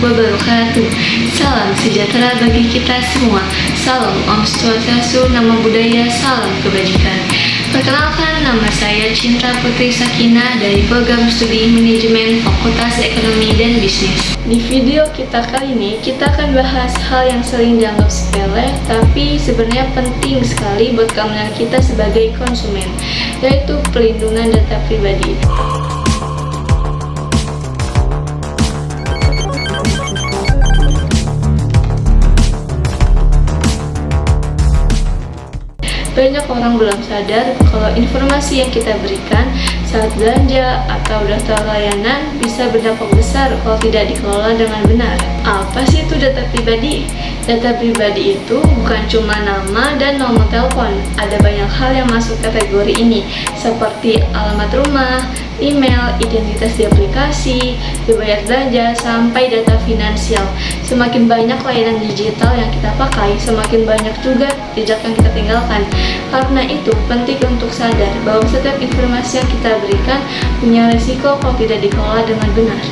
wabarakatuh. Salam sejahtera bagi kita semua. Salam Om Swastiastu, Namo Buddhaya, salam kebajikan. Perkenalkan, nama saya Cinta Putri Sakina dari Program Studi Manajemen Fakultas Ekonomi dan Bisnis. Di video kita kali ini, kita akan bahas hal yang sering dianggap sepele, tapi sebenarnya penting sekali buat keamanan kita sebagai konsumen, yaitu pelindungan data pribadi. Banyak orang belum sadar kalau informasi yang kita berikan saat belanja atau daftar layanan bisa berdampak besar kalau tidak dikelola dengan benar. Apa sih itu data pribadi? Data pribadi itu bukan cuma nama dan nomor telepon. Ada banyak hal yang masuk kategori ini, seperti alamat rumah, email, identitas di aplikasi, riwayat belanja, sampai data finansial. Semakin banyak layanan digital yang kita pakai, semakin banyak juga jejak yang kita tinggalkan. Karena itu, penting untuk sadar bahwa setiap informasi yang kita berikan punya risiko kalau tidak dikelola dengan benar.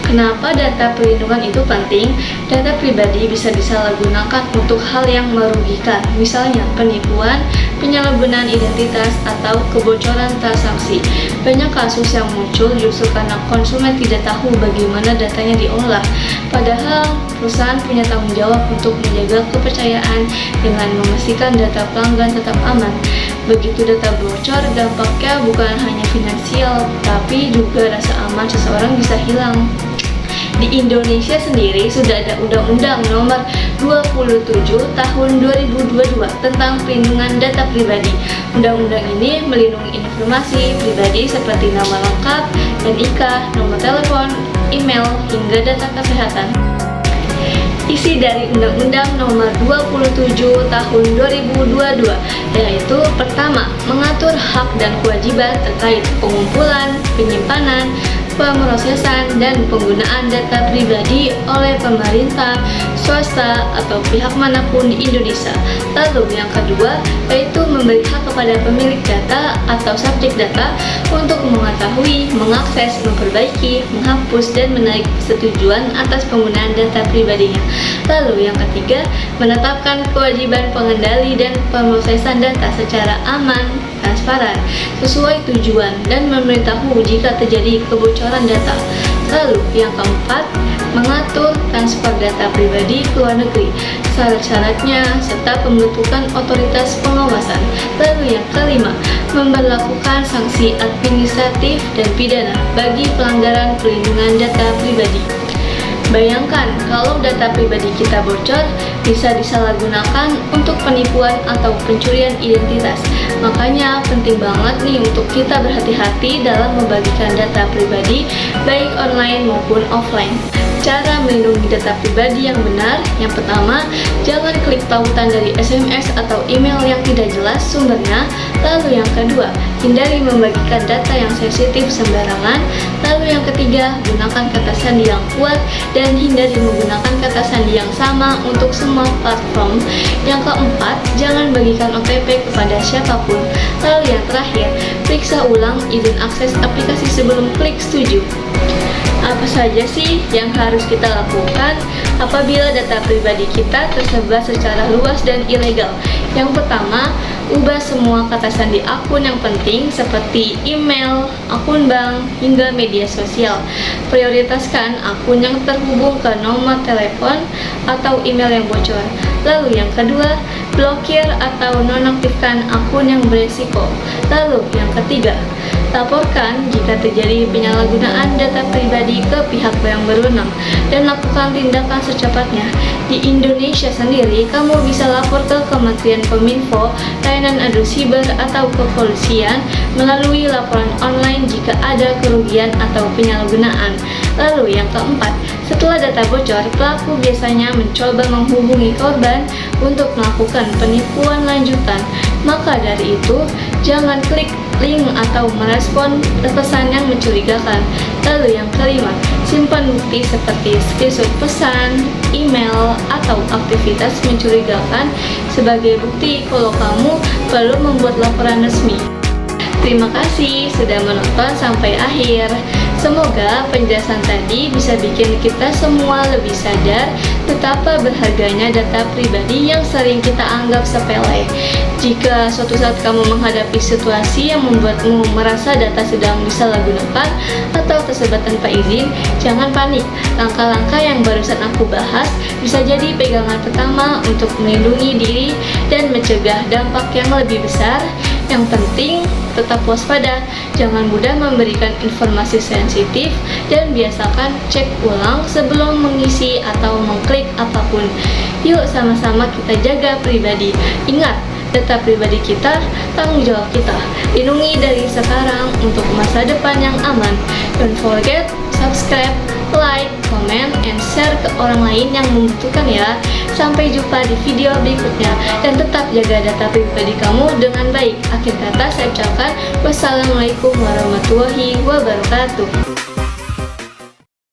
Kenapa data perlindungan itu penting? Data pribadi bisa disalahgunakan untuk hal yang merugikan, misalnya penipuan, penyalahgunaan identitas, atau kebocoran transaksi. Banyak kasus yang muncul justru karena konsumen tidak tahu bagaimana datanya diolah. Padahal perusahaan punya tanggung jawab untuk menjaga kepercayaan dengan memastikan data pelanggan tetap aman. Begitu data bocor, dampaknya bukan hanya finansial, tapi juga rasa aman seseorang bisa hilang. Di Indonesia sendiri sudah ada Undang-Undang Nomor 27 Tahun 2022 tentang Perlindungan Data Pribadi. Undang-undang ini melindungi informasi pribadi seperti nama lengkap, NIK, nomor telepon, email, hingga data kesehatan. Isi dari Undang-Undang Nomor 27 Tahun 2022 yaitu pertama, mengatur hak dan kewajiban terkait pengumpulan, penyimpanan, pemrosesan, dan penggunaan data pribadi oleh pemerintah, swasta, atau pihak manapun di Indonesia. Lalu yang kedua, yaitu memberi hak kepada pemilik data atau subjek data untuk mengetahui, mengakses, memperbaiki, menghapus, dan menarik persetujuan atas penggunaan data pribadinya. Lalu yang ketiga, menetapkan kewajiban pengendali dan pemrosesan data secara aman, transparan, sesuai tujuan, dan memberitahu jika terjadi kebocoran data. Lalu yang keempat, mengatur transfer data pribadi ke luar negeri, syarat-syaratnya, serta pembentukan otoritas pengawasan. Lalu yang kelima, memberlakukan sanksi administratif dan pidana bagi pelanggaran perlindungan data pribadi. Bayangkan kalau data pribadi kita bocor, bisa disalahgunakan untuk penipuan atau pencurian identitas. Makanya penting banget nih untuk kita berhati-hati dalam membagikan data pribadi, baik online maupun offline. Cara melindungi data pribadi yang benar, yang pertama, jangan klik tautan dari SMS atau email yang tidak jelas sumbernya. Lalu yang kedua, hindari membagikan data yang sensitif sembarangan. Lalu yang ketiga, gunakan kata sandi yang kuat dan hindari menggunakan kata sandi yang sama untuk semua platform. Yang keempat, jangan bagikan OTP kepada siapapun. Lalu yang terakhir, periksa ulang izin akses aplikasi sebelum klik setuju. Apa saja sih yang harus kita lakukan apabila data pribadi kita tersebar secara luas dan ilegal? Yang pertama, ubah semua kata sandi akun yang penting seperti email, akun bank, hingga media sosial. Prioritaskan akun yang terhubung ke nomor telepon atau email yang bocor. Lalu yang kedua, blokir atau nonaktifkan akun yang beresiko. Lalu yang ketiga, laporkan jika terjadi penyalahgunaan data pribadi ke pihak yang berwenang dan lakukan tindakan secepatnya. Di Indonesia sendiri, kamu bisa lapor ke Kementerian Kominfo, layanan adu siber, atau kepolisian melalui laporan online jika ada kerugian atau penyalahgunaan. Lalu yang keempat, setelah data bocor, pelaku biasanya mencoba menghubungi korban untuk melakukan penipuan lanjutan. Maka dari itu, jangan klik link atau merespon pesan yang mencurigakan. Lalu yang kelima, simpan bukti seperti screenshot pesan, email, atau aktivitas mencurigakan sebagai bukti kalau kamu perlu membuat laporan resmi. Terima kasih sudah menonton sampai akhir. Semoga penjelasan tadi bisa bikin kita semua lebih sadar betapa berharganya data pribadi yang sering kita anggap sepele. Jika suatu saat kamu menghadapi situasi yang membuatmu merasa data sedang disalahgunakan atau tersebar tanpa izin, jangan panik. Langkah-langkah yang barusan aku bahas bisa jadi pegangan pertama untuk melindungi diri dan mencegah dampak yang lebih besar. Yang penting, tetap waspada, jangan mudah memberikan informasi sensitif, dan biasakan cek ulang sebelum mengisi atau mengklik apapun. Yuk sama-sama kita jaga pribadi. Ingat, data pribadi kita, tanggung jawab kita. Lindungi dari sekarang untuk masa depan yang aman. Don't forget, subscribe, like, comment, and share ke orang lain yang membutuhkan ya. Sampai jumpa di video berikutnya, dan tetap jaga data pribadi kamu dengan baik. Akhir kata saya ucapkan wassalamualaikum warahmatullahi wabarakatuh.